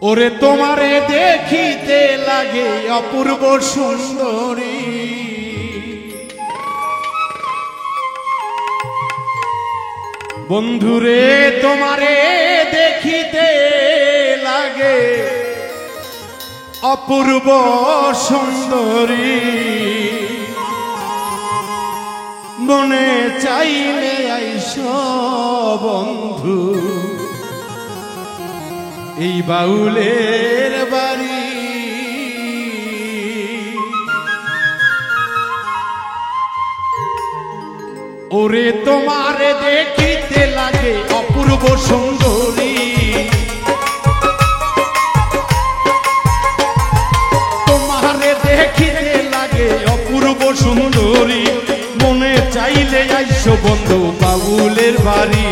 ওরে তোমারে দেখিতে লাগে অপূর্ব সুন্দরী, বন্ধুরে তোমারে দেখিতে লাগে অপূর্ব সুন্দরী, মনে চাইলে আইসো বন্ধু এই বাউলের বাড়ি। ওরে তোমারে দেখিতে লাগে অপূর্ব সুন্দরী, তোমারে দেখিতে লাগে অপূর্ব সুন্দরী, মনে চাইলে আইসো বন্ধু বাউলের বাড়ি,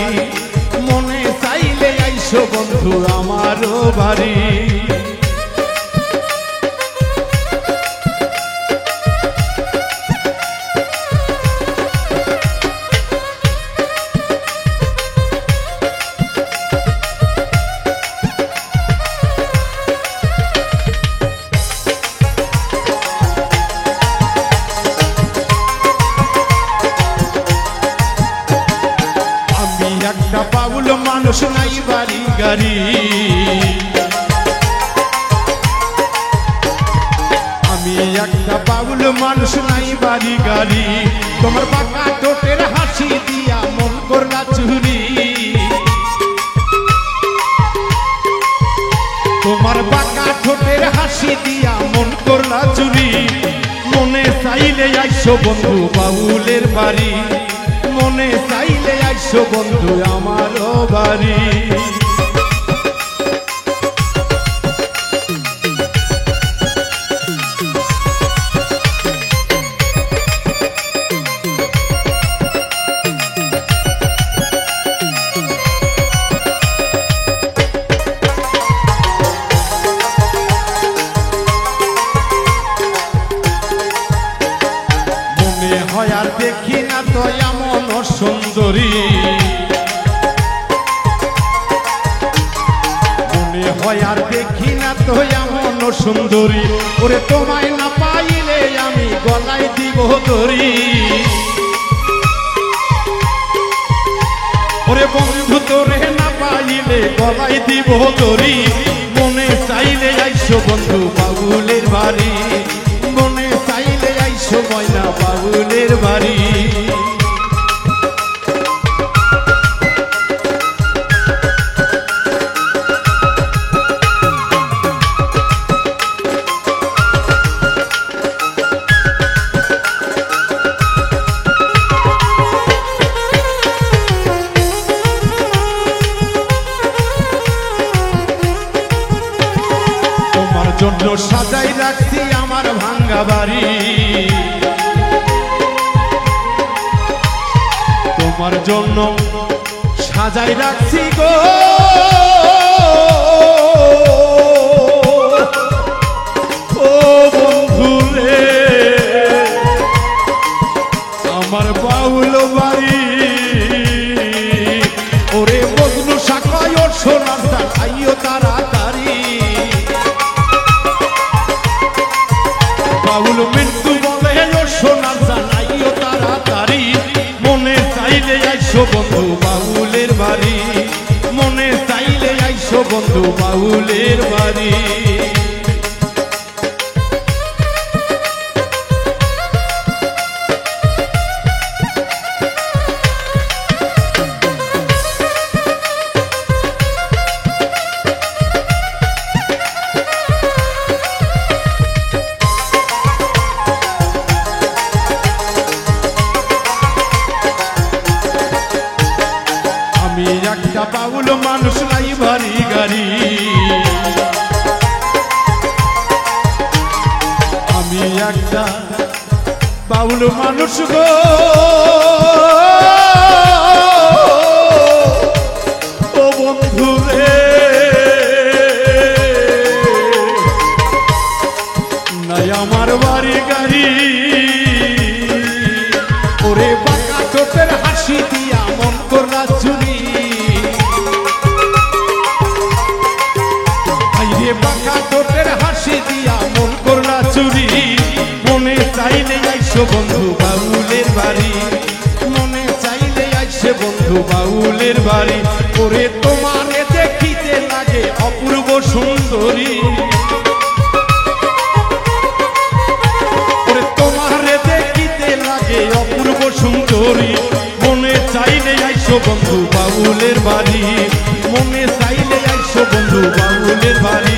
মনে চাইলে আইসো বন্ধু আমারও বাড়ি। একটা বাউল মানুষ নাই বাড়ি গাড়ি, আমি একটা বাউল মানুষ নাই বাড়ি গাড়ি, তোমার বাঁকা ঠোঁটের হাসি দিয়া মন করলা চুরি, তোমার বাঁকা ঠোঁটের হাসি দিয়া মন করলা চুরি, মনে চাইলে আইসো বন্ধু বাউলের বাড়ি, মনে চাইলে আইসো বন্ধু আমারও বাড়ি। মনে হয় আর দেখি না তো এমন সুন্দরী, মনে হয় আর দেখি না তো এমন সুন্দরী, ওরে তোমায় না পাইলে আমি গলায় দিব দড়ি, ওরে বন্ধু তোরে না পাইলে গলায় দিব দড়ি, মনে চাইলে আইসো বন্ধু বাউলের বাড়ি, মনে চাইলে আইসো ময়না বাউলের বাড়ি। তোমার জন্য সাজাই রাখছি আমার ভাঙ্গা বাড়ি, তোমার জন্য সাজাই রাখছি গো ও বন্ধু রে আমার বাউল বাড়ি, ওরে বন্ধু শাখায় ওর সোনার আইও তাড়াতাড়ি, বাউল মৃত্যু বলে ওর সোনার জানাইও তাড়াতাড়ি, মনে চাইলে আইসো বন্ধু বাউলের বাড়ি, মনে চাইলে আইসো বন্ধু বাউলের বাড়ি। আমি একটা বাউল মানুষ নাই বাড়ি গাড়ি, আমি একটা বাউল মানুষ গো ও বন্ধু রে নাই আমার বাড়ি গাড়ি, ওরে বাঁকা ঠোঁটের হাসি দিয়া মন করলা চুরি, বাউলের বাড়ি। ওরে তোমারে দেখিতে লাগে অপূর্ব সুন্দরী, ওরে তোমারে দেখিতে লাগে অপূর্ব সুন্দরী। মনে চাইলে আইসো বন্ধু বাউলের বাড়ি, মনে চাইলে আইসো বন্ধু বাউলের বাড়ি।